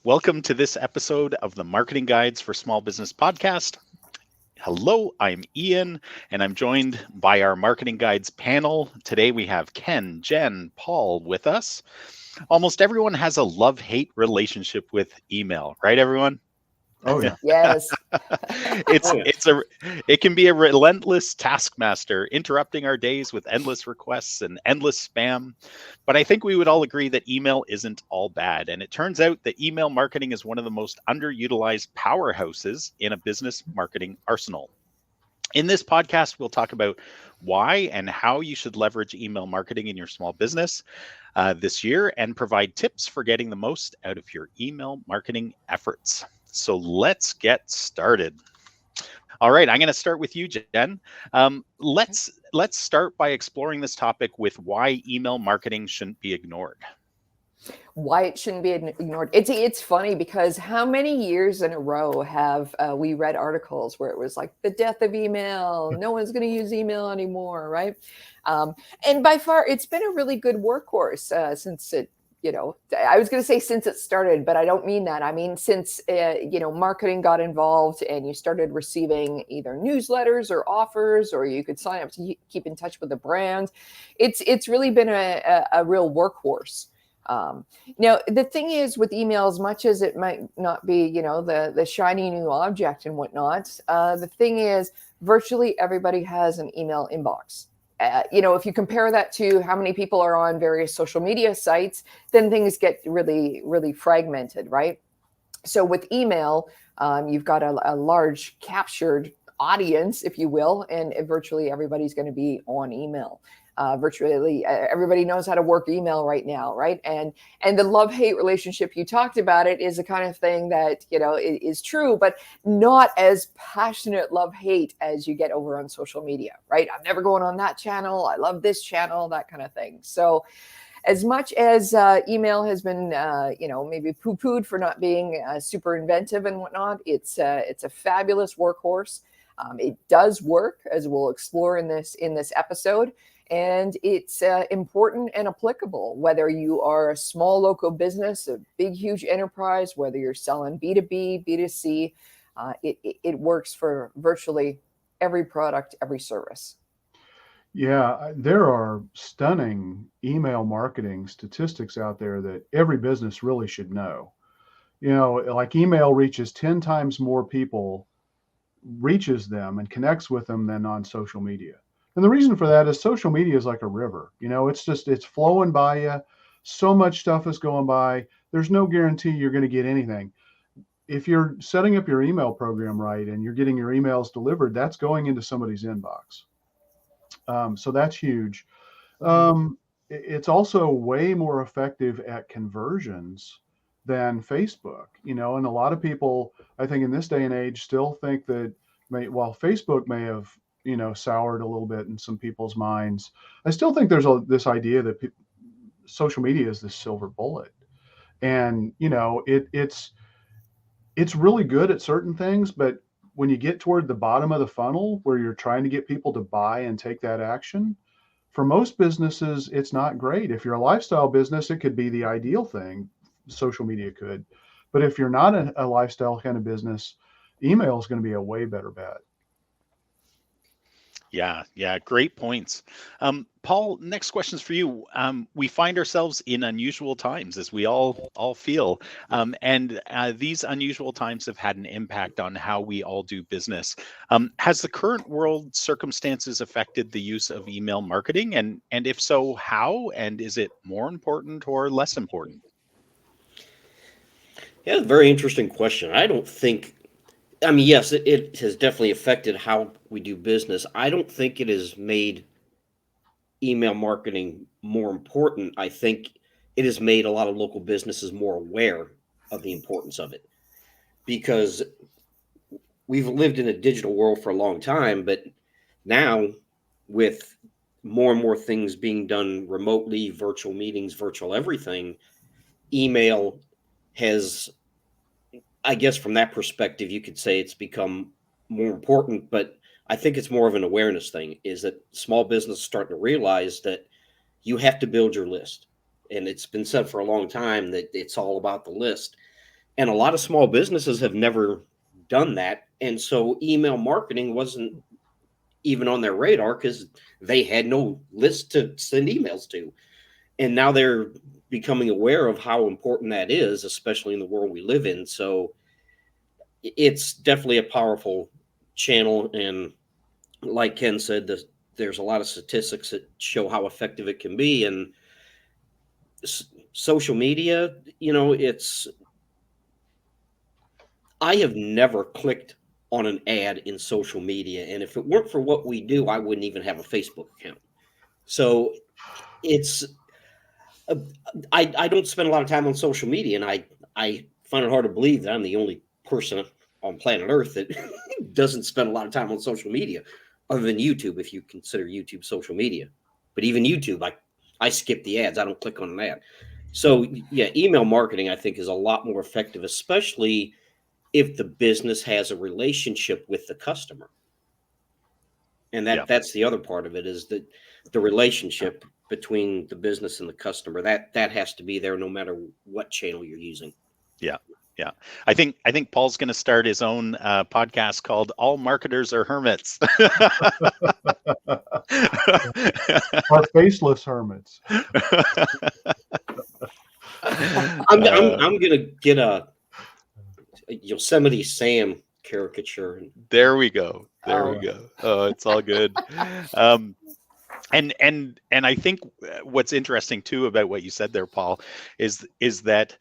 Welcome to this episode of the Marketing Guides for Small Business podcast. Hello, I'm Ian, and I'm joined by our Marketing Guides panel. Today we have Ken, Jen, Paul with us. Almost everyone has a love-hate relationship with email, right, everyone? Oh yeah. Yes. It can be a relentless taskmaster, interrupting our days with endless requests and endless spam. But I think we would all agree that email isn't all bad. And it turns out that email marketing is one of the most underutilized powerhouses in a business marketing arsenal. In this podcast, we'll talk about why and how you should leverage email marketing in your small business this year and provide tips for getting the most out of your email marketing efforts. So let's get started. All right, I'm going to start with you, Jen. Let's start by exploring this topic with why email marketing shouldn't be ignored. Why it shouldn't be ignored. It's funny because how many years in a row have we read articles where it was like the death of email, no one's going to use email anymore, right? And by far, it's been a really good workhorse since it, I was going to say since it started, but I don't mean that. I mean, since, marketing got involved and you started receiving either newsletters or offers, or you could sign up to keep in touch with the brand. It's really been a real workhorse. Now, the thing is with email, as much as it might not be, the shiny new object and whatnot, the thing is virtually everybody has an email inbox. If you compare that to how many people are on various social media sites, then things get really, really fragmented, right? So with email, you've got a large captured audience, if you will, and virtually everybody's going to be on email. Virtually everybody knows how to work email right now, right? And the love-hate relationship you talked about, it is the kind of thing that is true, but not as passionate love-hate as you get over on social media, right? I'm never going on that channel. I love this channel, that kind of thing. So as much as email has been, maybe poo-pooed for not being super inventive and whatnot, it's a fabulous workhorse. It does work, as we'll explore in this episode. And it's important and applicable, whether you are a small local business, a big, huge enterprise, whether you're selling B2B, B2C, it works for virtually every product, every service. Yeah, there are stunning email marketing statistics out there that every business really should know. Like email reaches 10 times more people, reaches them and connects with them than on social media. And the reason for that is social media is like a river. It's flowing by you. So much stuff is going by. There's no guarantee you're going to get anything. If you're setting up your email program right and you're getting your emails delivered, that's going into somebody's inbox. So that's huge. It's also way more effective at conversions than Facebook, and a lot of people, I think in this day and age, still think that while Facebook may have soured a little bit in some people's minds, I still think there's this idea that social media is this silver bullet, and it's really good at certain things, but when you get toward the bottom of the funnel where you're trying to get people to buy and take that action, for most businesses, it's not great. If you're a lifestyle business, it could be the ideal thing. Social media could, but if you're not a lifestyle kind of business, email is going to be a way better bet. Yeah, great points. Paul, next question's for you. We find ourselves in unusual times, as we all feel, and these unusual times have had an impact on how we all do business. Has the current world circumstances affected the use of email marketing, and if so, how? And is it more important or less important? Yeah, very interesting question. Yes, it has definitely affected how we do business. I don't think it has made email marketing more important. I think it has made a lot of local businesses more aware of the importance of it, because we've lived in a digital world for a long time, but now with more and more things being done remotely, virtual meetings, virtual everything, email has, I guess from that perspective, you could say it's become more important, but I think it's more of an awareness thing, is that small business is starting to realize that you have to build your list. And it's been said for a long time that it's all about the list. And a lot of small businesses have never done that. And so email marketing wasn't even on their radar because they had no list to send emails to. And now they're becoming aware of how important that is, especially in the world we live in. So it's definitely a powerful channel. And like Ken said, there's a lot of statistics that show how effective it can be. And social media, I have never clicked on an ad in social media. And if it weren't for what we do, I wouldn't even have a Facebook account. So it's, I don't spend a lot of time on social media, and I find it hard to believe that I'm the only person on planet Earth that doesn't spend a lot of time on social media, other than YouTube, if you consider YouTube social media. But even YouTube, I skip the ads. I don't click on an ad. So yeah, email marketing, I think, is a lot more effective, especially if the business has a relationship with the customer. And that's the other part of it, is that the relationship between the business and the customer, that has to be there no matter what channel you're using. Yeah. I think Paul's going to start his own podcast called "All Marketers Are Hermits." Or faceless hermits. I'm going to get a Yosemite Sam caricature. There we go. We go. Oh, it's all good. And I think what's interesting too about what you said there, Paul, is that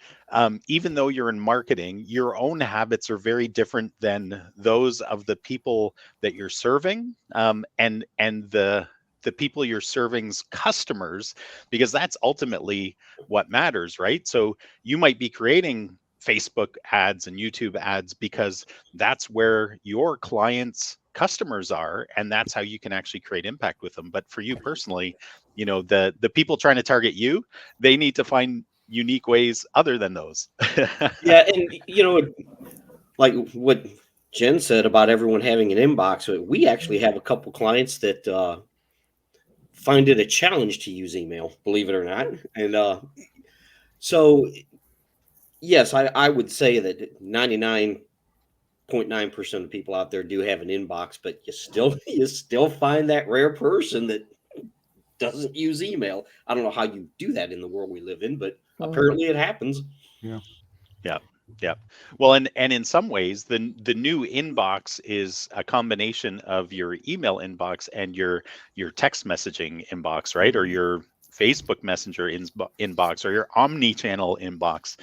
even though you're in marketing, your own habits are very different than those of the people that you're serving, and the people you're serving's customers, because that's ultimately what matters, right? So you might be creating Facebook ads and YouTube ads because that's where your clients' customers are, and that's how you can actually create impact with them. But for you personally, the people trying to target you, they need to find unique ways other than those. Yeah, and like what Jen said about everyone having an inbox, we actually have a couple clients that find it a challenge to use email, believe it or not. And so yes, I would say that 99.9% of people out there do have an inbox, but you still find that rare person that doesn't use email. I don't know how you do that in the world we live in, but apparently it happens. Yeah. Well, and in some ways, the new inbox is a combination of your email inbox and your text messaging inbox, right? Or your Facebook Messenger inbox, or your omni-channel inbox.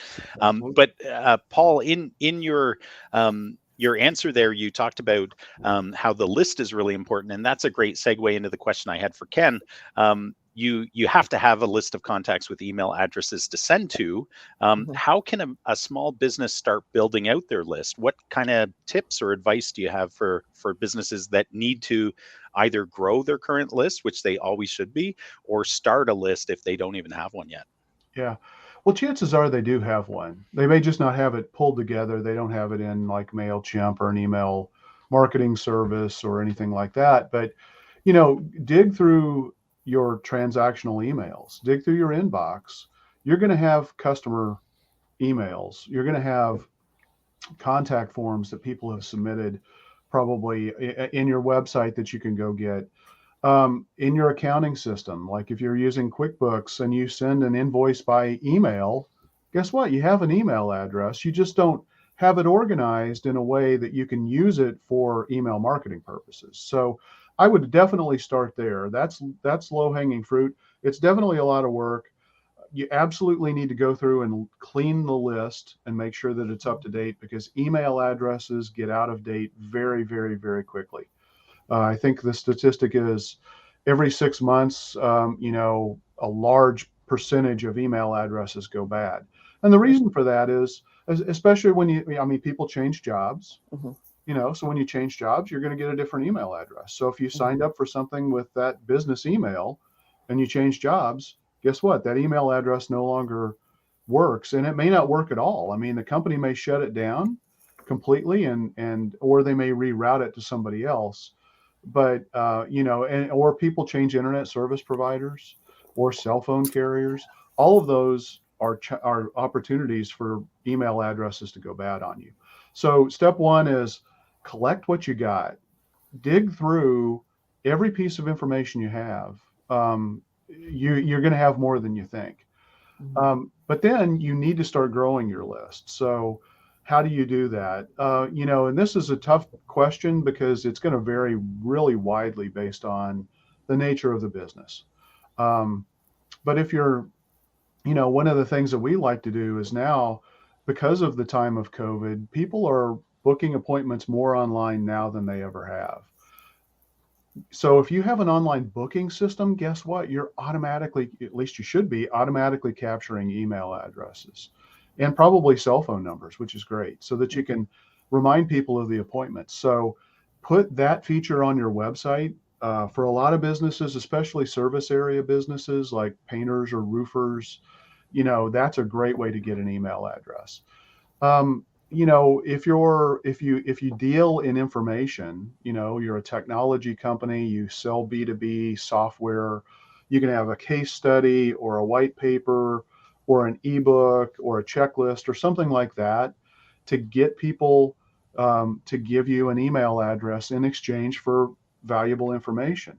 But Paul, in your answer there, you talked about how the list is really important, and that's a great segue into the question I had for Ken. You have to have a list of contacts with email addresses to send to. How can a small business start building out their list? What kind of tips or advice do you have for businesses that need to either grow their current list, which they always should be, or start a list if they don't even have one yet? Yeah. Well, chances are they do have one. They may just not have it pulled together. They don't have it in like MailChimp or an email marketing service or anything like that. But, dig through your transactional emails, dig through your inbox. You're going to have customer emails. You're going to have contact forms that people have submitted probably in your website that you can go get. In your accounting system, like if you're using QuickBooks and you send an invoice by email, guess what? You have an email address. You just don't have it organized in a way that you can use it for email marketing purposes. So I would definitely start there. That's low-hanging fruit. It's definitely a lot of work. You absolutely need to go through and clean the list and make sure that it's up to date, because email addresses get out of date very, very, very quickly. I think the statistic is every 6 months, a large percentage of email addresses go bad. And the reason for that is, especially when people change jobs, so when you change jobs, you're going to get a different email address. So if you signed up for something with that business email and you change jobs, guess what? That email address no longer works, and it may not work at all. I mean, the company may shut it down completely or they may reroute it to somebody else. But, or people change internet service providers or cell phone carriers. All of those are opportunities for email addresses to go bad on you. So step one is collect what you got, dig through every piece of information you have. You're going to have more than you think. But then you need to start growing your list. So how do you do that? And this is a tough question because it's going to vary really widely based on the nature of the business. But if you're, one of the things that we like to do is now, because of the time of COVID, people are booking appointments more online now than they ever have. So if you have an online booking system, guess what? You're automatically, at least you should be, automatically capturing email addresses and probably cell phone numbers, which is great, so that you can remind people of the appointments. So put that feature on your website. For a lot of businesses, especially service area businesses like painters or roofers, that's a great way to get an email address. If you deal in information, you're a technology company, you sell B2B software, you can have a case study or a white paper or an ebook or a checklist or something like that to get people to give you an email address in exchange for valuable information.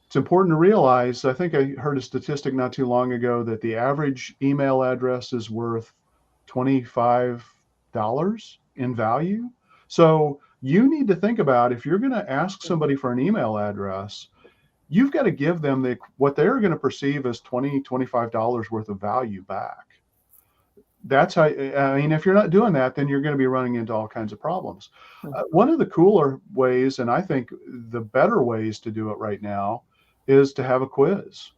It's important to realize, I think I heard a statistic not too long ago that the average email address is worth $25 in value. So you need to think about, if you're going to ask somebody for an email address, you've got to give them what they're going to perceive as $20, $25 worth of value back. That's how, if you're not doing that, then you're going to be running into all kinds of problems. One of the cooler ways, and I think the better ways to do it right now, is to have a quiz.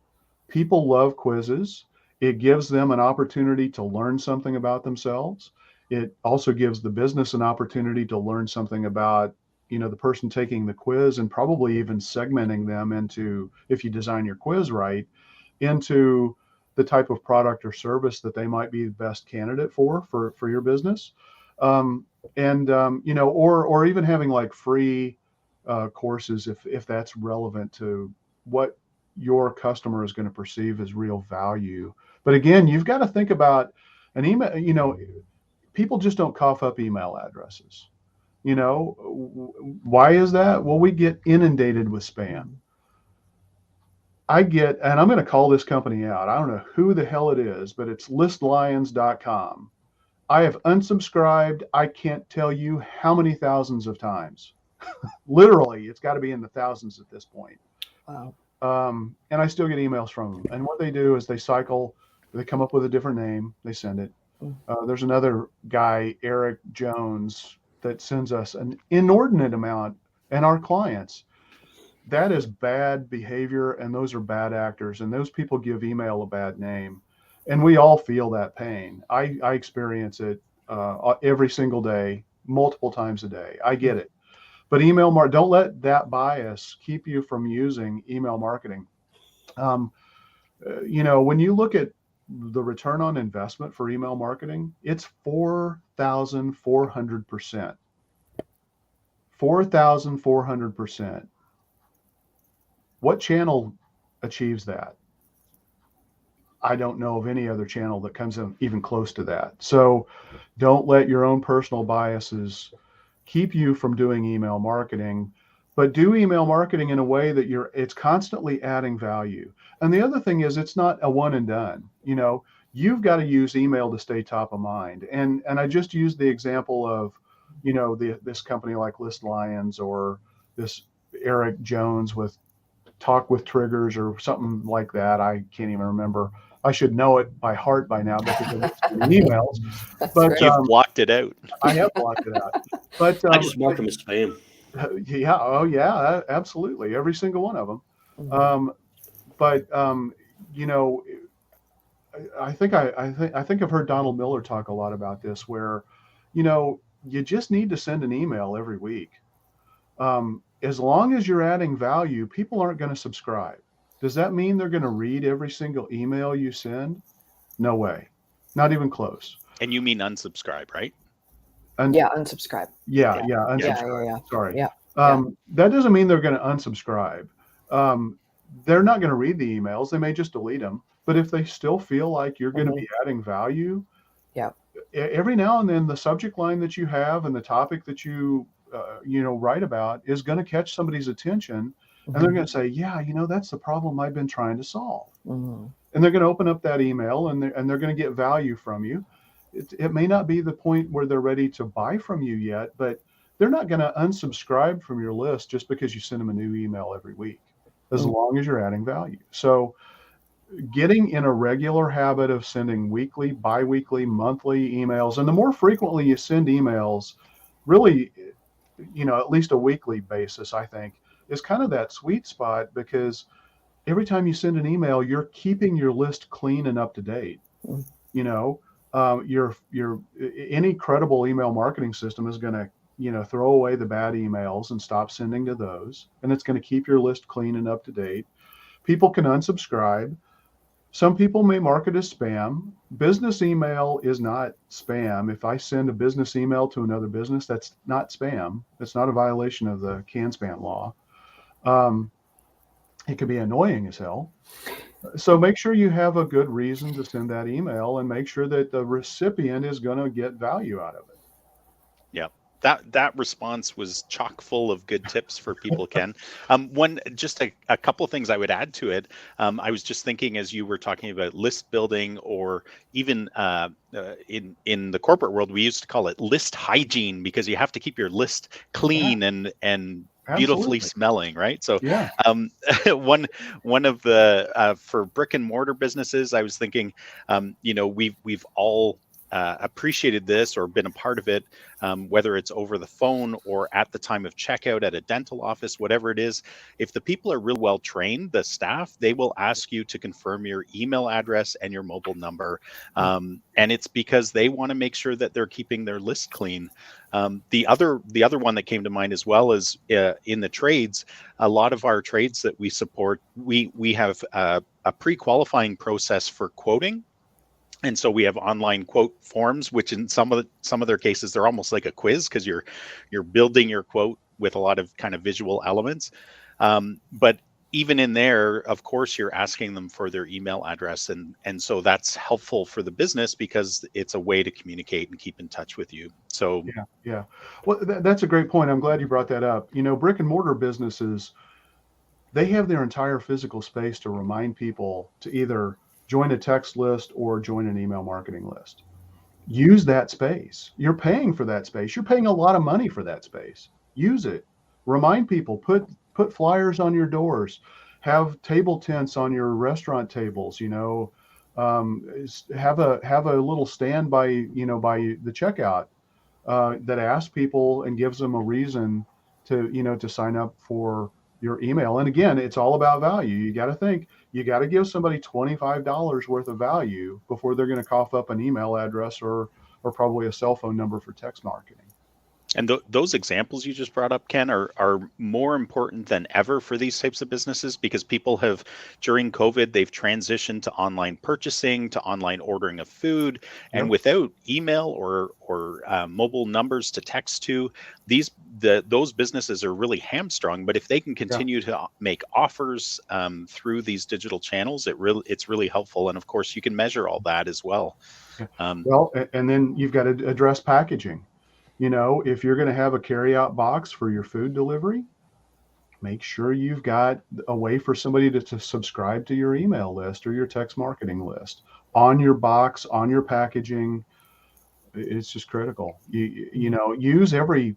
People love quizzes. It gives them an opportunity to learn something about themselves. It also gives the business an opportunity to learn something about, the person taking the quiz, and probably even segmenting them into, if you design your quiz right, into the type of product or service that they might be the best candidate for your business. Or even having like free courses if that's relevant to what your customer is going to perceive as real value. But again, you've got to think about an email, people just don't cough up email addresses. Why is that? Well, we get inundated with spam. And I'm going to call this company out. I don't know who the hell it is, but it's listlions.com. I have unsubscribed. I can't tell you how many thousands of times. Literally, it's got to be in the thousands at this point. Wow. And I still get emails from them. And what they do is they come up with a different name, they send it. There's another guy, Eric Jones, that sends us an inordinate amount, and our clients. That is bad behavior, and those are bad actors, and those people give email a bad name. And we all feel that pain. I experience it every single day, multiple times a day. I get it. But don't let that bias keep you from using email marketing. When you look at the return on investment for email marketing, it's 4,400%. 4,400%. What channel achieves that? I don't know of any other channel that comes in even close to that. So don't let your own personal biases keep you from doing email marketing, but do email marketing in a way that it's constantly adding value. And the other thing is, it's not a one and done. You've got to use email to stay top of mind. And I just used the example of, this company like List Lions, or this Eric Jones with Talk with Triggers or something like that. I can't even remember. I should know it by heart by now because of the emails. But you've blocked it out. I have blocked it out. But I just mark them as spam. Yeah. Oh, yeah. Absolutely. Every single one of them. I think I've heard Donald Miller talk a lot about this, where, you just need to send an email every week. As long as you're adding value, people aren't going to subscribe. Does that mean they're going to read every single email you send? No way. Not even close. And you mean unsubscribe, right? Unsubscribe. Yeah, unsubscribe. Yeah. Sorry. Yeah. That doesn't mean they're going to unsubscribe. They're not going to read the emails. They may just delete them. But if they still feel like you're going to Mhm. be adding value, Yeah. every now and then the subject line that you have and the topic that you write about is going to catch somebody's attention, and they're Mhm. going to say, yeah, that's the problem I've been trying to solve. Mhm. And they're going to open up that email, and they're going to get value from you. It may not be the point where they're ready to buy from you yet, but they're not going to unsubscribe from your list just because you send them a new email every week, as Mm. long as you're adding value. So getting in a regular habit of sending weekly, biweekly, monthly emails, and the more frequently you send emails, really, at least a weekly basis, I think, is kind of that sweet spot, because every time you send an email, you're keeping your list clean and up to date. Mm. You know, your any credible email marketing system is going to throw away the bad emails and stop sending to those, and it's going to keep your list clean and up to date. People can unsubscribe. Some people may mark it as spam. Business email is not spam. If I send a business email to another business, that's not spam. It's not a violation of the CAN-SPAM law. Um, it can be annoying as hell. So make sure you have a good reason to send that email, and make sure that the recipient is going to get value out of it. Yeah. That response was chock full of good tips for people, Ken. One, just a couple of things I would add to it. I was just thinking, as you were talking about list building, or even in the corporate world, we used to call it list hygiene, because you have to keep your list Yeah, clean and beautifully absolutely. smelling, right? So Yeah. one of the for brick and mortar businesses, I was thinking, we've all appreciated this or been a part of it, whether it's over the phone or at the time of checkout at a dental office, whatever it is. If the people are really well trained, the staff, they will ask you to confirm your email address and your mobile number. And it's because they want to make sure that they're keeping their list clean. The other one that came to mind as well is in the trades. A lot of our trades that we support, we have a pre-qualifying process for quoting. And so we have online quote forms, which in some of their cases, they're almost like a quiz, because you're building your quote with a lot of kind of visual elements. But even in there, of course, you're asking them for their email address, and so that's helpful for the business, because it's a way to communicate and keep in touch with you. So Yeah. Yeah. Well, that's a great point. I'm glad you brought that up. Brick and mortar businesses, they have their entire physical space to remind people to either join a text list or join an email marketing list. Use that space. You're paying for that space. You're paying a lot of money for that space. Use it. Remind people. Put flyers on your doors. Have table tents on your restaurant tables. Have a little stand by the checkout, that asks people and gives them a reason to sign up for your email. And again, it's all about value. You got to think, you got to give somebody $25 worth of value before they're going to cough up an email address or probably a cell phone number for text marketing. And those examples you just brought up, Ken, are more important than ever for these types of businesses, because people have, during COVID, they've transitioned to online purchasing, to online ordering of food, and Yep. without email or mobile numbers to text to, those businesses are really hamstrung. But if they can Yeah. continue to make offers through these digital channels, it's really helpful. And of course, you can measure all that as well. Yeah. Um, Well, and then you've got to address packaging. If you're going to have a carryout box for your food delivery, make sure you've got a way for somebody to subscribe to your email list or your text marketing list on your box, on your packaging. It's just critical. Use every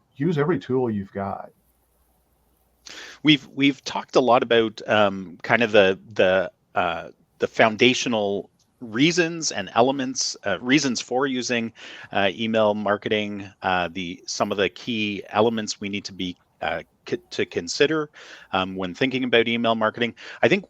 tool you've got. We've talked a lot about kind of the foundational reasons and elements, reasons for using email marketing, some of the key elements we need to be to consider when thinking about email marketing. I think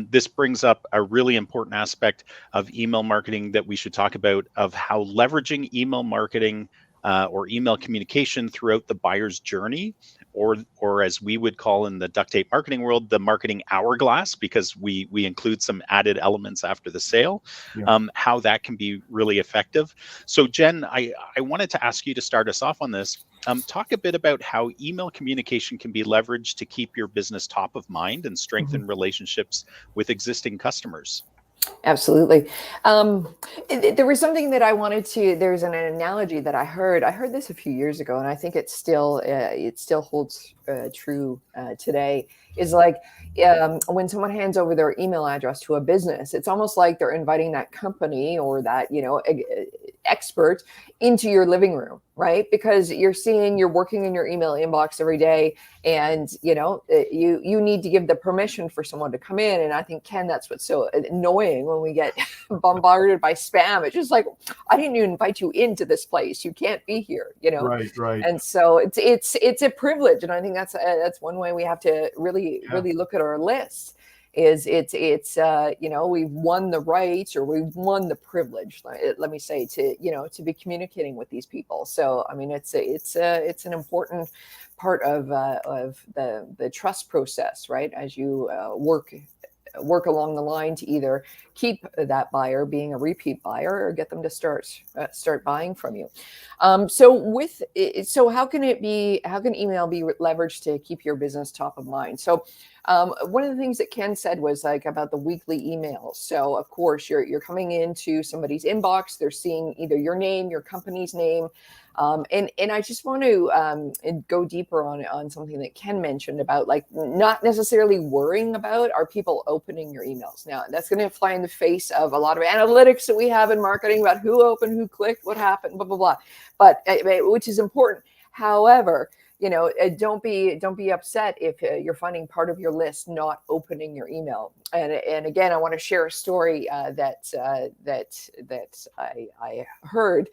this brings up a really important aspect of email marketing that we should talk about, of how leveraging email marketing or email communication throughout the buyer's journey, or as we would call in the duct tape marketing world, the marketing hourglass, because we include some added elements after the sale, Yeah. how that can be really effective. So Jen, I wanted to ask you to start us off on this. Talk a bit about how email communication can be leveraged to keep your business top of mind and strengthen relationships with existing customers. Absolutely. There was something that I wanted to. There's an analogy that I heard. I heard this a few years ago, and I think it still holds true today. Is like when someone hands over their email address to a business, it's almost like they're inviting that company or that expert into your living room, right? Because you're working in your email inbox every day, and you need to give the permission for someone to come in. And I think, Ken, that's what's so annoying when we get bombarded by spam. It's just like, I didn't even invite you into this place, you can't be here. Right. And so it's a privilege, and I think that's one way we have to really look at our lists. Is it's we've won the right, or we've won the privilege, let me say, to be communicating with these people. So I mean, it's an important part of the trust process, right? As you work along the line to either keep that buyer being a repeat buyer or get them to start buying from you. So how can email be leveraged to keep your business top of mind? So one of the things that Ken said was like about the weekly emails. So of course you're coming into somebody's inbox, they're seeing either your name, your company's name. And I just want to go deeper on something that Ken mentioned about, like, not necessarily worrying about are people opening your emails. Now, that's going to fly in the face of a lot of analytics that we have in marketing about who opened, who clicked, what happened, blah, blah, blah. But which is important. However, don't be upset if you're finding part of your list not opening your email. And again, I want to share a story that I heard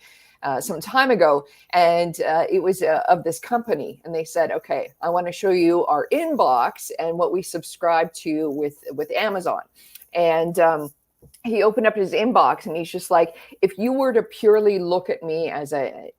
some time ago, and it was of this company, and they said, okay, I want to show you our inbox and what we subscribe to with Amazon. And he opened up his inbox, and he's just like, if you were to purely look at me as an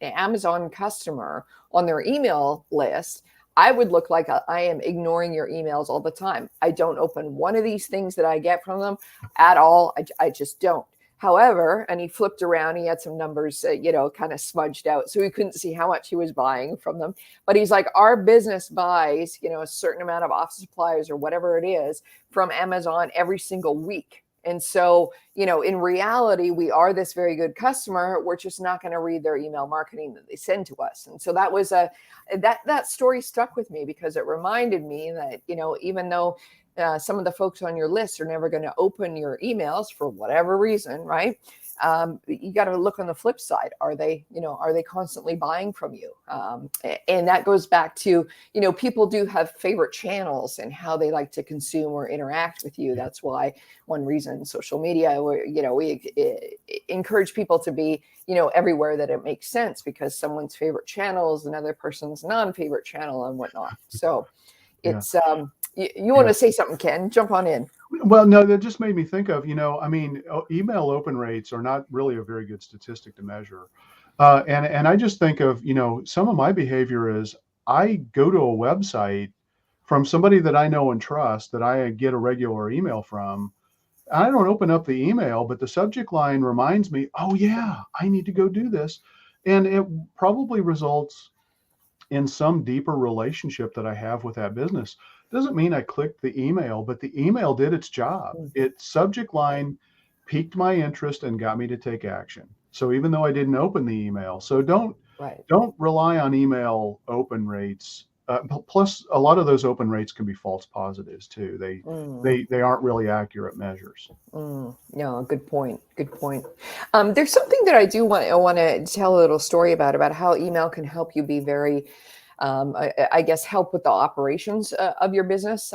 Amazon customer on their email list, I would look like I am ignoring your emails all the time. I don't open one of these things that I get from them at all. I just don't. However, and he flipped around, he had some numbers, kind of smudged out, so he couldn't see how much he was buying from them. But he's like, our business buys, a certain amount of office supplies or whatever it is from Amazon every single week. And so, in reality, we are this very good customer. We're just not going to read their email marketing that they send to us. And so that was that story stuck with me, because it reminded me that, even though some of the folks on your list are never going to open your emails for whatever reason, right? You got to look on the flip side. Are they constantly buying from you? And that goes back to, people do have favorite channels and how they like to consume or interact with you. That's why one reason social media, we encourage people to be, everywhere that it makes sense, because someone's favorite channel is another person's non-favorite channel and whatnot. So it's, you want to say something, Ken? Jump on in. Well, no, that just made me think of, email open rates are not really a very good statistic to measure. And I just think of, some of my behavior is I go to a website from somebody that I know and trust, that I get a regular email from. I don't open up the email, but the subject line reminds me, oh yeah, I need to go do this. And it probably results in some deeper relationship that I have with that business. Doesn't mean I clicked the email, but the email did its job. Its subject line piqued my interest and got me to take action. So even though I didn't open the email, so don't rely on email open rates. Plus, a lot of those open rates can be false positives too. They aren't really accurate measures. No, good point. Good point. There's something that I do want to tell a little story about how email can help you be very, I guess, help with the operations of your business.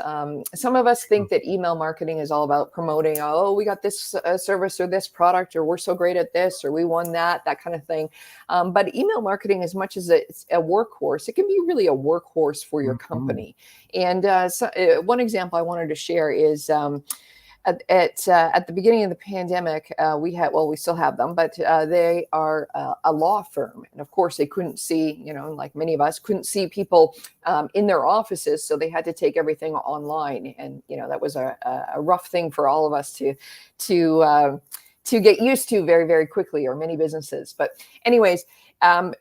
Some of us think that email marketing is all about promoting, oh, we got this service or this product, or we're so great at this, or we won that kind of thing. But email marketing, as much as it's a workhorse, it can be really a workhorse for your company. And one example I wanted to share is at the beginning of the pandemic, we still have them, but they are a law firm. And of course, they couldn't see, like many of us, couldn't see people in their offices. So they had to take everything online. And, that was a rough thing for all of us to get used to very, very quickly, or many businesses. But anyways,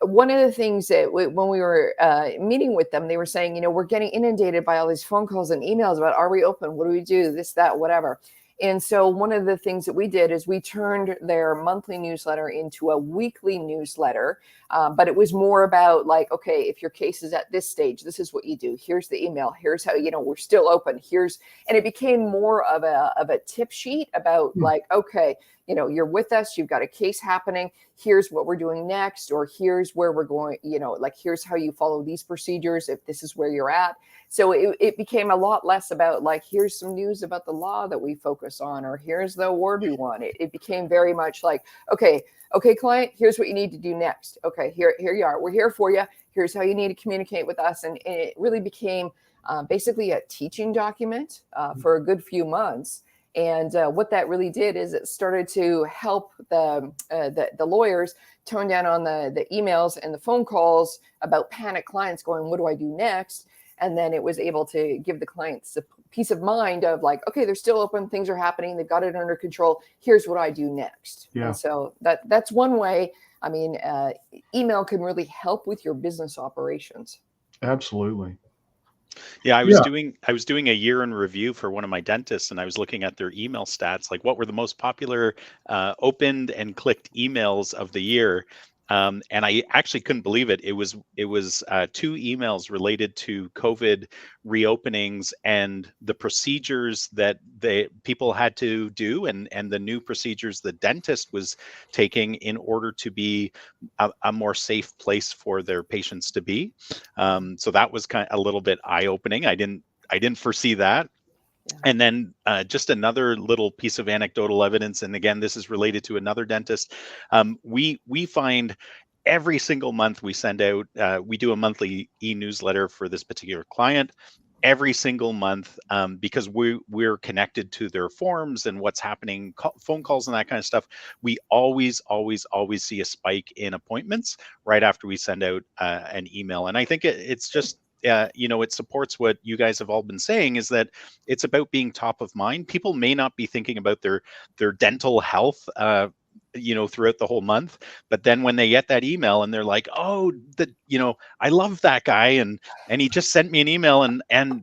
one of the things that when we were meeting with them, they were saying, we're getting inundated by all these phone calls and emails about, are we open? What do we do? This, that, whatever. And so one of the things that we did is we turned their monthly newsletter into a weekly newsletter. But it was more about like, okay, if your case is at this stage, this is what you do. Here's the email. Here's how, we're still open. And it became more of a tip sheet about like, okay, you're with us, you've got a case happening. Here's what we're doing next, or here's where we're going, like, here's how you follow these procedures if this is where you're at. So it became a lot less about like, here's some news about the law that we focus on, or here's the award we won. It became very much like, okay, client, here's what you need to do next. Okay, here you are. We're here for you. Here's how you need to communicate with us. And it really became basically a teaching document for a good few months. And what that really did is it started to help the lawyers tone down on the emails and the phone calls about panic clients going, what do I do next? And then it was able to give the clients a peace of mind of like, okay, they're still open, things are happening, they've got it under control. Here's what I do next. Yeah. And so that's one way. I mean, email can really help with your business operations. Absolutely. Yeah, I was doing a year in review for one of my dentists, and I was looking at their email stats, like what were the most popular opened and clicked emails of the year. And I actually couldn't believe it. It was 2 emails related to COVID reopenings and the procedures that people had to do, and the new procedures the dentist was taking in order to be a more safe place for their patients to be. So that was kind of a little bit eye-opening. I didn't foresee that. And then just another little piece of anecdotal evidence, and again, this is related to another dentist. We find every single month we send out, we do a monthly e-newsletter for this particular client. Every single month, because we're connected to their forms and what's happening, phone calls and that kind of stuff. We always see a spike in appointments right after we send out an email, and I think it's just. It supports what you guys have all been saying, is that it's about being top of mind. People may not be thinking about their dental health, throughout the whole month, but then when they get that email and they're like, oh, I love that guy, and he just sent me an email, and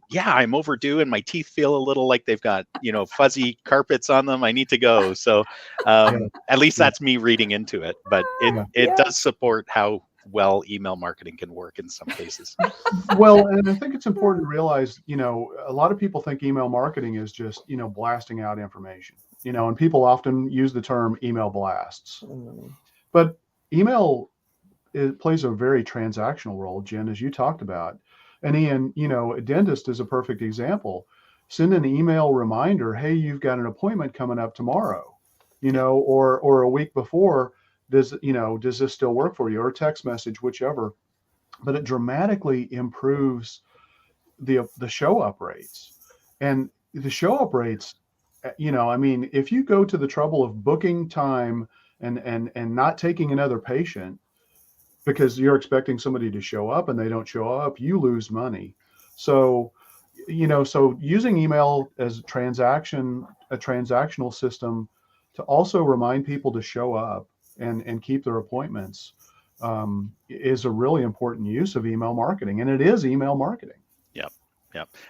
yeah, I'm overdue, and my teeth feel a little like they've got fuzzy carpets on them. I need to go. So at least that's me reading into it, but it does support how well email marketing can work in some cases. Well, and I think it's important to realize, a lot of people think email marketing is just, blasting out information, and people often use the term email blasts. But email plays a very transactional role, Jen, as you talked about. And Ian, a dentist is a perfect example. Send an email reminder, hey, you've got an appointment coming up tomorrow, or a week before. Does this still work for you? Or a text message, whichever. But it dramatically improves the show up rates. And the show up rates, if you go to the trouble of booking time and not taking another patient because you're expecting somebody to show up and they don't show up, you lose money. So, so using email as a transactional system to also remind people to show up and keep their appointments is a really important use of email marketing, and it is email marketing. Yep.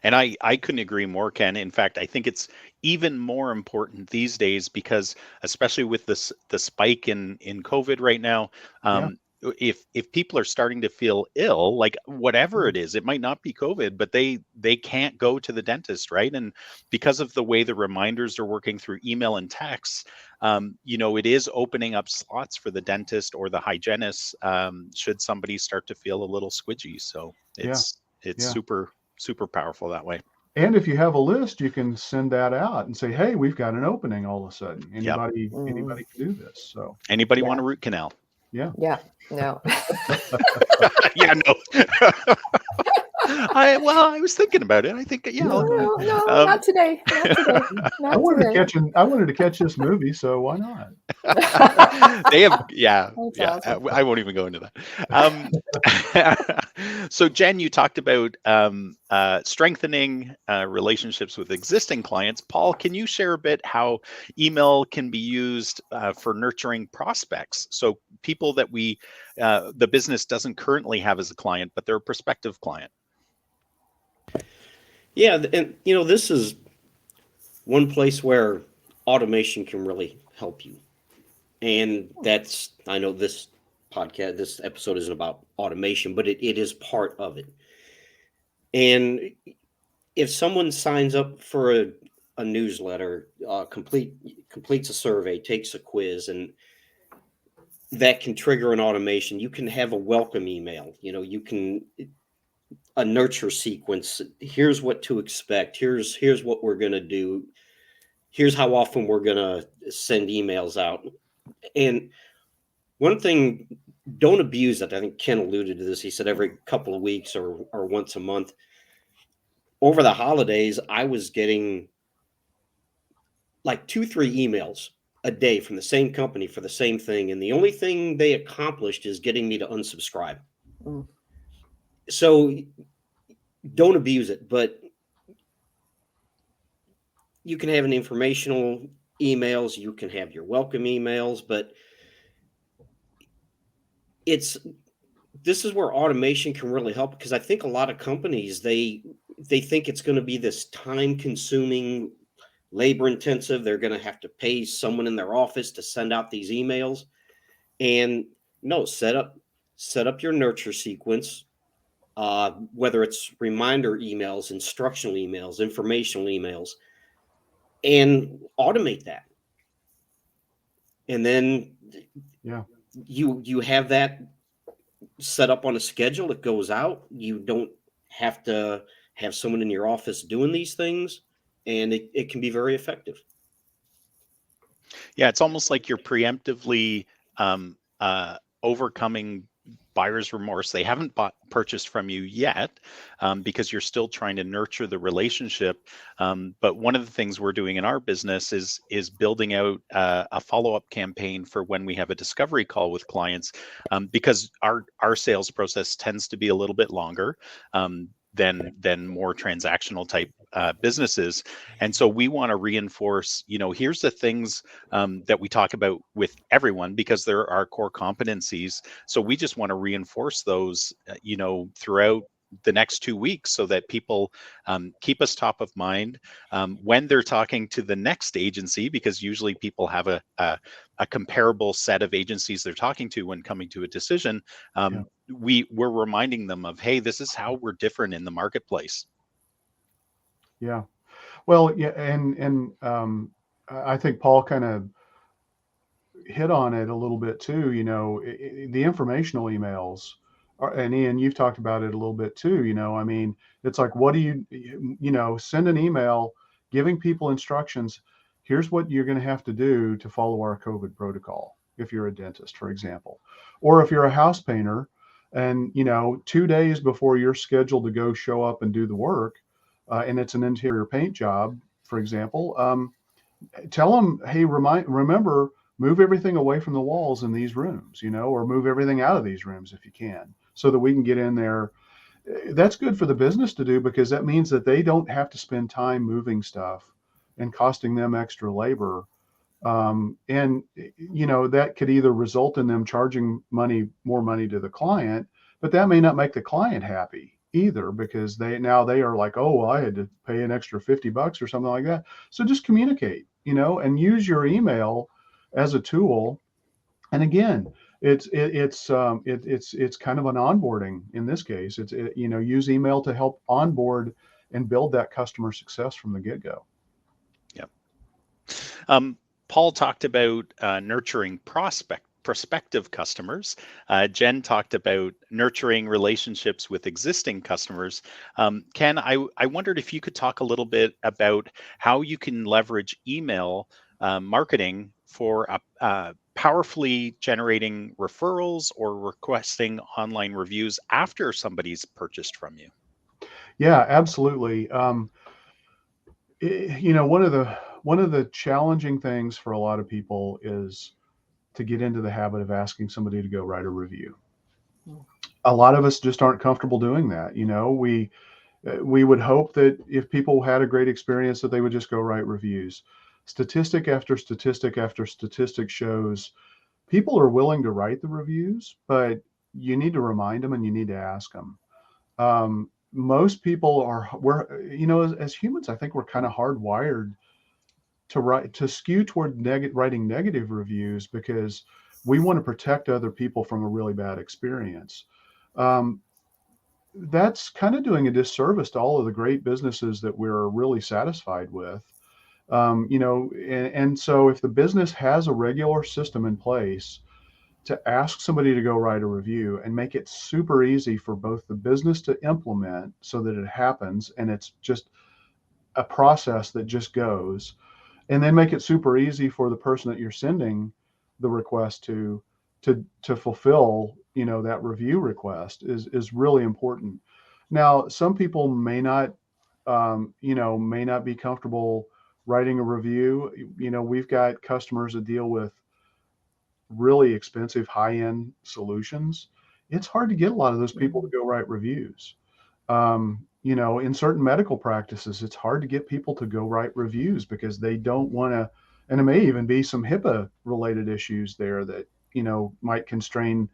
And I couldn't agree more, Ken. In fact, I think it's even more important these days because, especially with the spike in COVID right now, if people are starting to feel ill, like whatever it is, it might not be COVID, but they can't go to the dentist, right? And because of the way the reminders are working through email and text, it is opening up slots for the dentist or the hygienist should somebody start to feel a little squidgy. So it's super powerful that way. And if you have a list, you can send that out and say, hey, we've got an opening all of a sudden. Anybody can do this. So anybody want a root canal? Yeah. No. Yeah, no. I was thinking about it. I think, No, not today. I wanted to catch this movie, so why not? They have, Awesome. I won't even go into that. So Jen, you talked about strengthening relationships with existing clients. Paul, can you share a bit how email can be used for nurturing prospects? So people that the business doesn't currently have as a client, but they're a prospective client. Yeah, and this is one place where automation can really help you. And that's, I know this episode isn't about automation, but it is part of it. And if someone signs up for a newsletter, completes a survey, takes a quiz, and that can trigger an automation, you can have a welcome email. You can a nurture sequence. Here's what to expect. Here's what we're going to do. Here's how often we're going to send emails out. And one thing, don't abuse it. I think Ken alluded to this. He said every couple of weeks or once a month. Over the holidays, I was getting like 2-3 emails a day from the same company for the same thing. And the only thing they accomplished is getting me to unsubscribe. Mm. So don't abuse it, but you can have an informational emails, you can have your welcome emails, but this is where automation can really help, because I think a lot of companies, they think it's going to be this time consuming, labor intensive. They're going to have to pay someone in their office to send out these emails. And no, set up your nurture sequence, whether it's reminder emails, instructional emails, informational emails, and automate that. And then you have that set up on a schedule. It goes out. You don't have to have someone in your office doing these things, and it can be very effective. Yeah, it's almost like you're preemptively overcoming buyer's remorse. They haven't purchased from you yet, because you're still trying to nurture the relationship. But one of the things we're doing in our business is building out a follow-up campaign for when we have a discovery call with clients, because our sales process tends to be a little bit longer than more transactional type businesses. And so we want to reinforce, here's the things that we talk about with everyone, because they're our core competencies. So we just want to reinforce those, throughout the next 2 weeks, so that people keep us top of mind when they're talking to the next agency, because usually people have a comparable set of agencies they're talking to when coming to a decision. We're reminding them of, hey, this is how we're different in the marketplace. Yeah. Well, yeah, and I think Paul kind of hit on it a little bit too. The informational emails, and Ian, you've talked about it a little bit too. I mean, it's like, what do you send an email giving people instructions. Here's what you're going to have to do to follow our COVID protocol. If you're a dentist, for example, or if you're a house painter, and 2 days before you're scheduled to go show up and do the work, and it's an interior paint job, for example, tell them, hey, remember, move everything away from the walls in these rooms, or move everything out of these rooms if you can, so that we can get in there. That's good for the business to do, because that means that they don't have to spend time moving stuff and costing them extra labor. And that could either result in them charging more money to the client, but that may not make the client happy either, because they are like, oh, well, I had to pay an extra $50 or something like that. So just communicate, and use your email as a tool. And again, it's kind of an onboarding in this case. Use email to help onboard and build that customer success from the get-go. Yep. Paul talked about nurturing prospective customers. Jen talked about nurturing relationships with existing customers. Ken, I wondered if you could talk a little bit about how you can leverage email marketing for powerfully generating referrals or requesting online reviews after somebody's purchased from you. Yeah, absolutely. One of the challenging things for a lot of people is to get into the habit of asking somebody to go write a review. A lot of us just aren't comfortable doing that. We would hope that if people had a great experience, that they would just go write reviews. Statistic after statistic after statistic shows people are willing to write the reviews, but you need to remind them and you need to ask them. Most people as humans, I think we're kind of hardwired to skew toward writing negative reviews because we want to protect other people from a really bad experience. Um, that's kind of doing a disservice to all of the great businesses that we're really satisfied with. And so if the business has a regular system in place to ask somebody to go write a review and make it super easy for both the business to implement so that it happens and it's just a process that just goes, and then make it super easy for the person that you're sending the request to fulfill, that review request is really important. Now, some people may not be comfortable writing a review. We've got customers that deal with really expensive high-end solutions. It's hard to get a lot of those people to go write reviews. In certain medical practices, it's hard to get people to go write reviews because they don't want to, and it may even be some HIPAA related issues there that, might constrain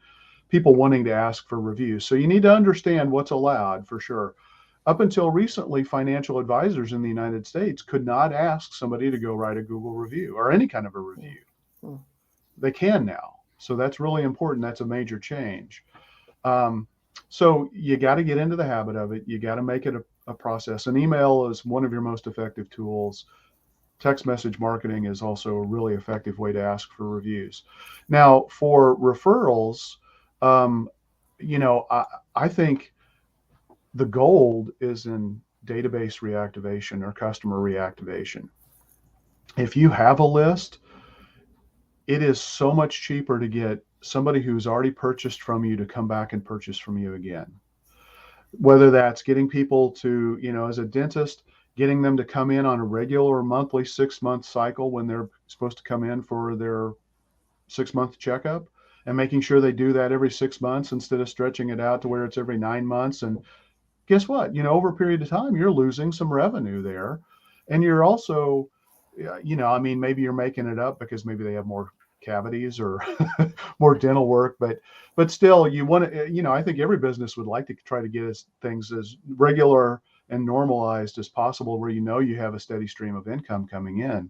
people wanting to ask for reviews. So you need to understand what's allowed for sure. Up until recently, financial advisors in the United States could not ask somebody to go write a Google review or any kind of a review. They can now. So that's really important. That's a major change. So you got to get into the habit of it. You got to make it a process. And email is one of your most effective tools. Text message marketing is also a really effective way to ask for reviews. Now, for referrals, I think the gold is in database reactivation or customer reactivation. If you have a list, it is so much cheaper to get somebody who's already purchased from you to come back and purchase from you again. Whether that's getting people to, as a dentist, getting them to come in on a regular monthly 6-month cycle when they're supposed to come in for their 6-month checkup, and making sure they do that every 6 months instead of stretching it out to where it's every 9 months. And guess what? Over a period of time, you're losing some revenue there. And you're also, maybe you're making it up because maybe they have more cavities or more dental work, but still you want to, I think every business would like to try to get things as regular and normalized as possible where you have a steady stream of income coming in.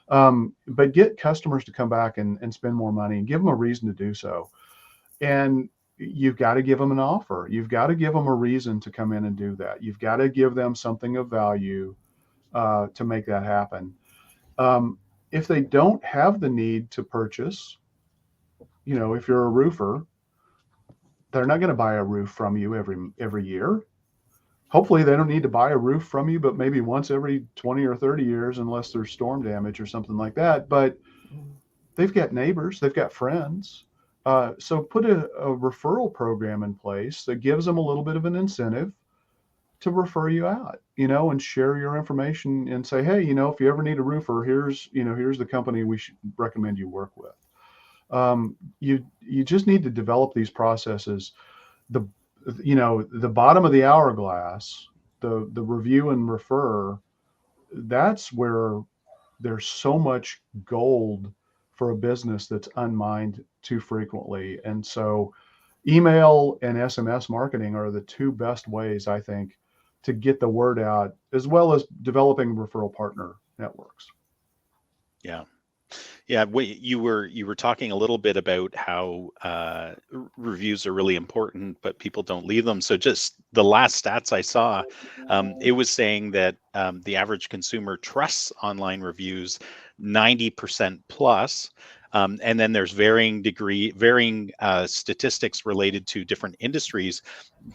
But get customers to come back and spend more money and give them a reason to do so. And you've got to give them an offer. You've got to give them a reason to come in and do that. You've got to give them something of value to make that happen. If they don't have the need to purchase, if you're a roofer, they're not going to buy a roof from you every year. Hopefully they don't need to buy a roof from you, but maybe once every 20 or 30 years, unless there's storm damage or something like that. But they've got neighbors, they've got friends. So put a referral program in place that gives them a little bit of an incentive to refer you out, and share your information and say, hey, if you ever need a roofer, here's the company we should recommend you work with. You just need to develop these processes. The bottom of the hourglass, the review and refer, that's where there's so much gold for a business that's unmined too frequently. And so email and SMS marketing are the two best ways, I think, to get the word out, as well as developing referral partner networks. Yeah. You were talking a little bit about how reviews are really important, but people don't leave them. So just the last stats I saw, it was saying that the average consumer trusts online reviews 90% plus. And then there's varying statistics related to different industries,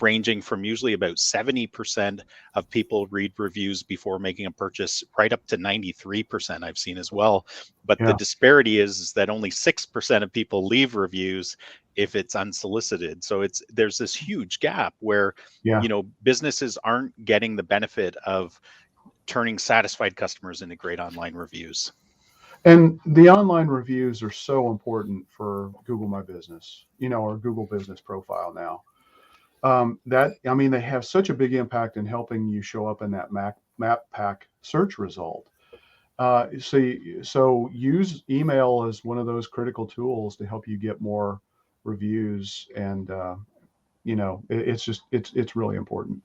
ranging from usually about 70% of people read reviews before making a purchase, right up to 93% I've seen as well. But the disparity is that only 6% of people leave reviews if it's unsolicited. So there's this huge gap where businesses aren't getting the benefit of turning satisfied customers into great online reviews. And the online reviews are so important for Google My Business, or Google Business Profile now. They have such a big impact in helping you show up in that map pack search result. So use email as one of those critical tools to help you get more reviews, and it's really important.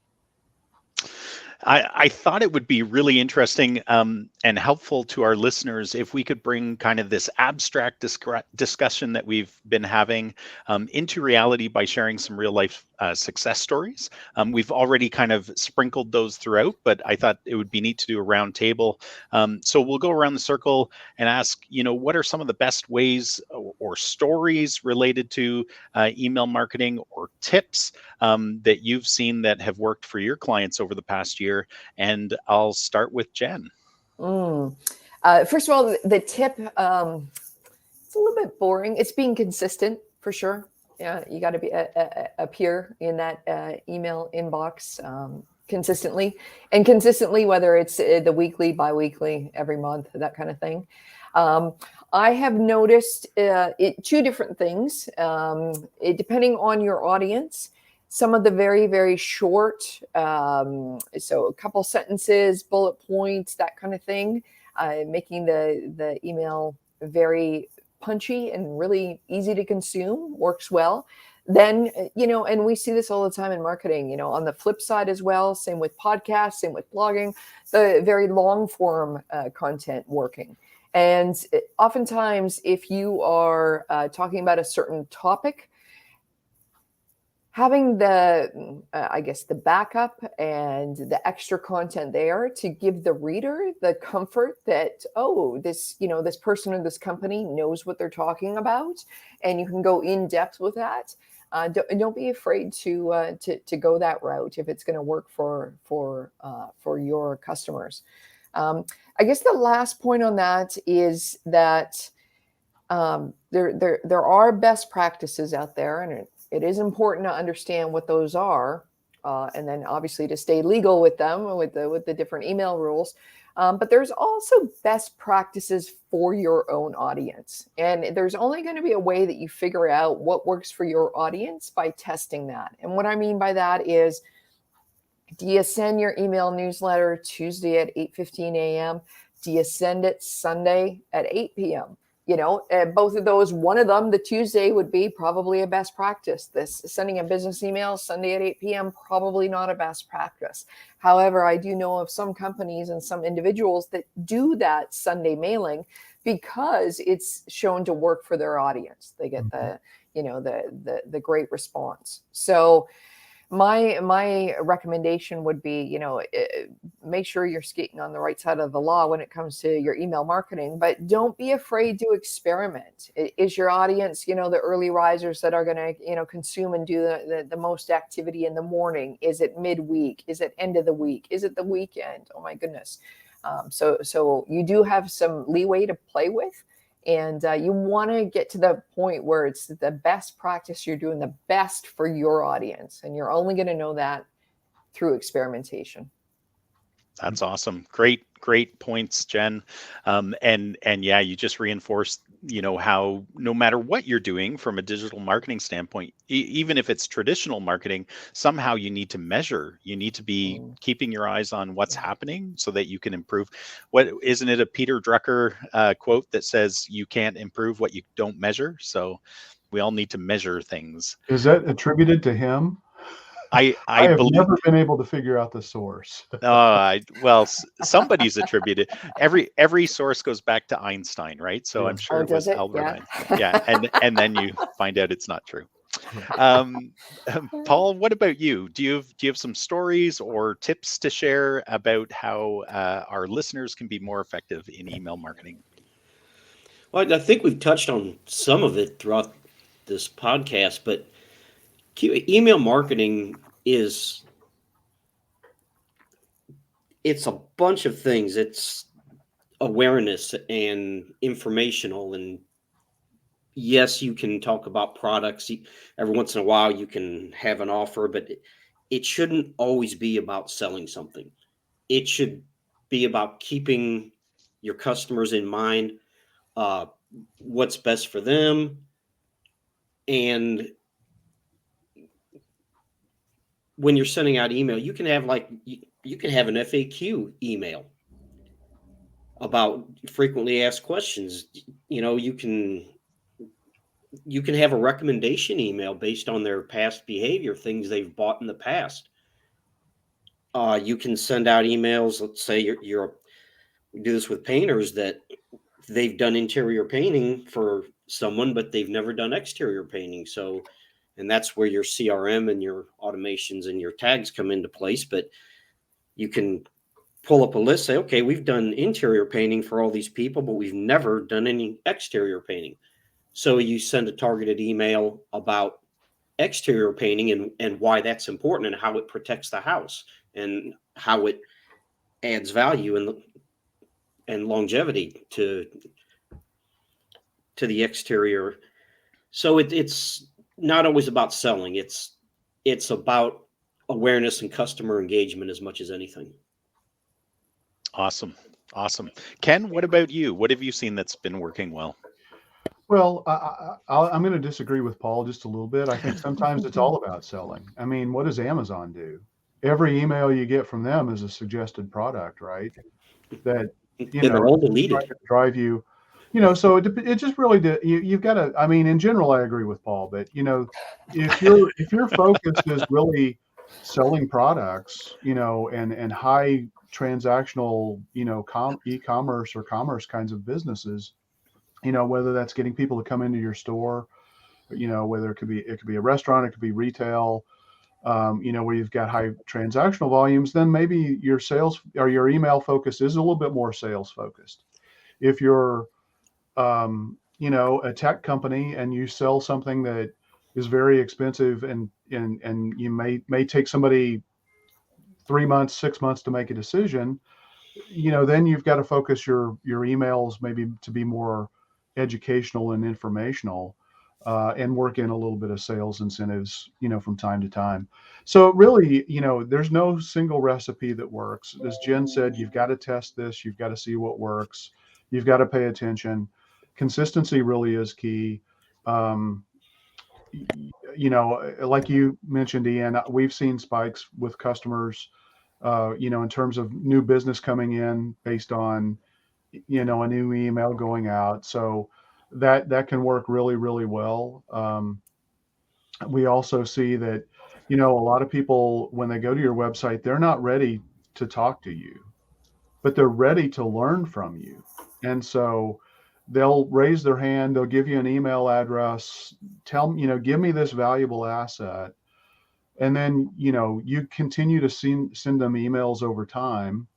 I thought it would be really interesting and helpful to our listeners if we could bring kind of this abstract discussion that we've been having into reality by sharing some real life success stories. We've already kind of sprinkled those throughout, but I thought it would be neat to do a round table. So we'll go around the circle and ask, what are some of the best ways or stories related to email marketing or tips that you've seen that have worked for your clients over the past year? And I'll start with Jen. First of all, the tip, it's a little bit boring. It's being consistent for sure. Yeah, you got to appear in that email inbox consistently, whether it's the weekly, biweekly, every month, that kind of thing. I have noticed two different things, depending on your audience. Some of the very, very short, so a couple sentences, bullet points, that kind of thing, making the email very punchy and really easy to consume works well. Then, and we see this all the time in marketing, on the flip side as well, same with podcasts, same with blogging, the very long form content working. And oftentimes, if you are talking about a certain topic, having the backup and the extra content there to give the reader the comfort that, this person or this company knows what they're talking about, and you can go in depth with that. Don't be afraid to go that route if it's going to work for your customers. I guess the last point on that is that there are best practices out there, and it is important to understand what those are, and then obviously to stay legal with them, with the different email rules. But there's also best practices for your own audience. And there's only going to be a way that you figure out what works for your audience by testing that. And what I mean by that is, do you send your email newsletter Tuesday at 8:15 a.m.? Do you send it Sunday at 8 p.m.? Both of those, one of them, the Tuesday, would be probably a best practice. This sending a business email Sunday at 8 p.m., probably not a best practice. However, I do know of some companies and some individuals that do that Sunday mailing because it's shown to work for their audience. They get the great response. So my recommendation would be, make sure you're skating on the right side of the law when it comes to your email marketing, but don't be afraid to experiment. Is your audience, the early risers that are going to, consume and do the most activity in the morning? Is it midweek? Is it end of the week? Is it the weekend? Oh my goodness. So you do have some leeway to play with. And you want to get to the point where it's the best practice. You're doing the best for your audience. And you're only going to know that through experimentation. That's awesome. Great points, Jen. And yeah, you just reinforced, how no matter what you're doing from a digital marketing standpoint, even if it's traditional marketing, somehow you need to measure. You need to be keeping your eyes on what's happening so that you can improve. Isn't it a Peter Drucker quote that says you can't improve what you don't measure? So we all need to measure things. Is that attributed to him? I have never been able to figure out the source. Somebody's attributed. Every source goes back to Einstein, right? So I'm sure it was Albert Einstein. Yeah, and then you find out it's not true. Paul, what about you? Do you have some stories or tips to share about how our listeners can be more effective in email marketing? Well, I think we've touched on some of it throughout this podcast, but email marketing it's a bunch of things. It's awareness and informational. And yes, you can talk about products. Every once in a while, you can have an offer, but it shouldn't always be about selling something. It should be about keeping your customers in mind, what's best for them. And when you're sending out email, you can have you can have an FAQ email about frequently asked questions. You can have a recommendation email based on their past behavior, things they've bought in the past. You can send out emails. Let's say we do this with painters that they've done interior painting for someone, but they've never done exterior painting. So, and that's where your CRM and your automations and your tags come into place. But you can pull up a list, say, okay, we've done interior painting for all these people, but we've never done any exterior painting. So you send a targeted email about exterior painting and why that's important and how it protects the house and how it adds value and longevity to the exterior. So it's not always about selling. It's about awareness and customer engagement as much as anything. Awesome. Ken, what about you? What have you seen that's been working well? Well, I'm going to disagree with Paul just a little bit. I think sometimes it's all about selling. I mean, what does Amazon do? Every email you get from them is a suggested product, right? That, you And they're know, all deleted. trying to drive you, so it just really you've got to, I mean, in general, I agree with Paul, but if your focus is really selling products, and high transactional, e-commerce or commerce kinds of businesses, whether that's getting people to come into your store, whether it could be a restaurant, it could be retail, where you've got high transactional volumes, then maybe your sales or your email focus is a little bit more sales focused. If you're, a tech company and you sell something that is very expensive and you may take somebody 3 months, 6 months to make a decision, then you've got to focus your emails maybe to be more educational and informational, and work in a little bit of sales incentives, from time to time. So really, there's no single recipe that works. As Jen said, you've got to test this. You've got to see what works. You've got to pay attention. Consistency really is key. Like you mentioned, Ian, we've seen spikes with customers, in terms of new business coming in based on, a new email going out. So that can work really, really well. We also see that, a lot of people, when they go to your website, they're not ready to talk to you, but they're ready to learn from you. And so they'll raise their hand, they'll give you an email address, give me this valuable asset. And then, you continue to send them emails over time.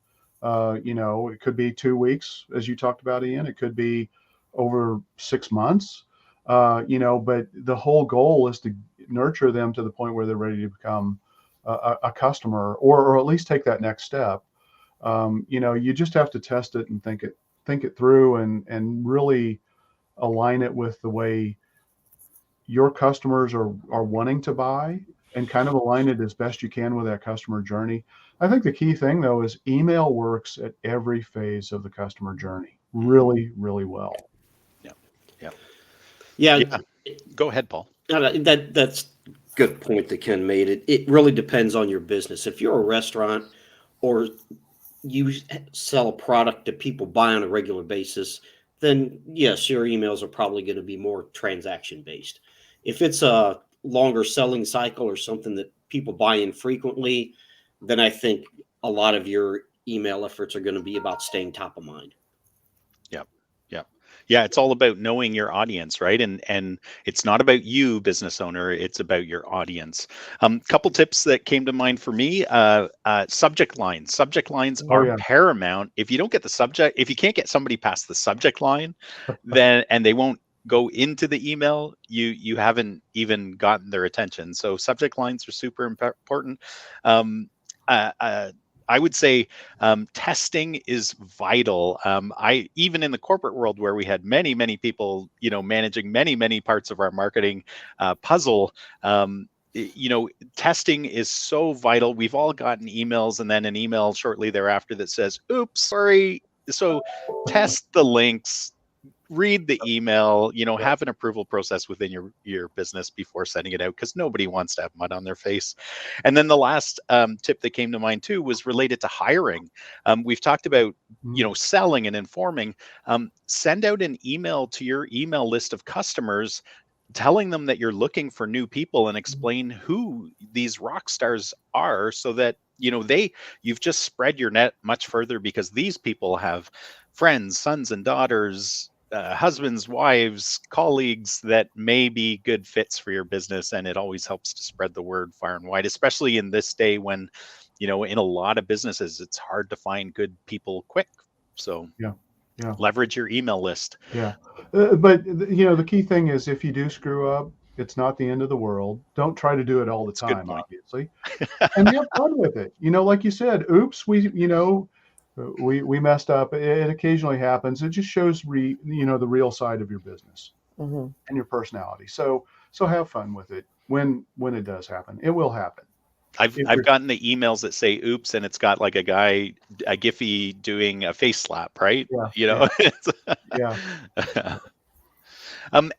It could be 2 weeks, as you talked about, Ian. It could be over 6 months, but the whole goal is to nurture them to the point where they're ready to become a customer, or at least take that next step. You just have to test it and think it through and really align it with the way your customers are wanting to buy, and kind of align it as best you can with that customer journey. I think the key thing, though, is email works at every phase of the customer journey really, really well. Yeah. Go ahead, Paul. That's a good point that Ken made. It really depends on your business. If you're a restaurant or you sell a product that people buy on a regular basis, then yes, your emails are probably going to be more transaction based. If it's a longer selling cycle or something that people buy infrequently, then I think a lot of your email efforts are going to be about staying top of mind. Yeah, it's all about knowing your audience, right? And it's not about you, business owner, it's about your audience. Couple tips that came to mind for me. Subject lines. Subject lines are paramount. If you don't get the subject, if you can't get somebody past the subject line, then and they won't go into the email, you haven't even gotten their attention. So subject lines are super important. I would say testing is vital. I even in the corporate world where we had many people, managing many parts of our marketing puzzle. Testing is so vital. We've all gotten emails and then an email shortly thereafter that says, "Oops, sorry." So test the links. Read the email, have an approval process within your business before sending it out, because nobody wants to have mud on their face. And then the last tip that came to mind too was related to hiring. We've talked about, selling and informing. Send out an email to your email list of customers telling them that you're looking for new people and explain who these rock stars are, so that you've just spread your net much further, because these people have friends, sons and daughters, husbands, wives, colleagues that may be good fits for your business. And it always helps to spread the word far and wide, especially in this day when in a lot of businesses it's hard to find good people quick. So Yeah. leverage your email list. Yeah. But the key thing is, if you do screw up, it's not the end of the world. Don't try to do it all the That's a good time, point. obviously, and have fun with it. Like you said, oops, we messed up. It occasionally happens. It just shows the real side of your business Mhm. and your personality. So have fun with it when it does happen. It will happen. I've gotten the emails that say oops, and it's got like a Giphy doing a face slap, right? Yeah. Yeah. Yeah.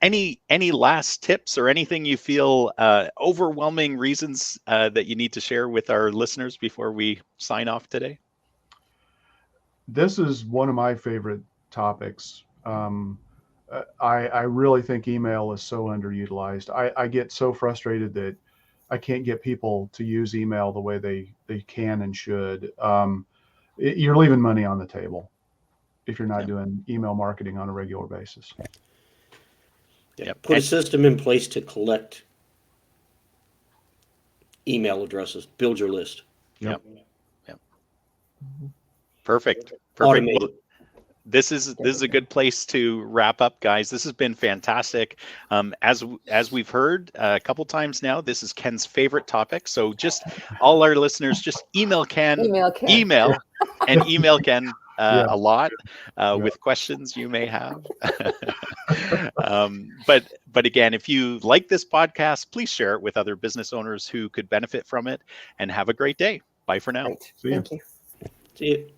Any last tips or anything you feel overwhelming reasons that you need to share with our listeners before we sign off today? This is one of my favorite topics. I really think email is so underutilized. I get so frustrated that I can't get people to use email the way they can and should. You're leaving money on the table if you're not doing email marketing on a regular basis. Put a system in place to collect email addresses. Build your list. Yep. Perfect. Automate Well, it. this is a good place to wrap up, guys. This has been fantastic. As we've heard a couple times now, this is Ken's favorite topic. So just all our listeners, just email Ken, email Ken a lot with questions you may have. But again, if you like this podcast, please share it with other business owners who could benefit from it, and have a great day. Bye for now. Great. See ya. Thank you. See you.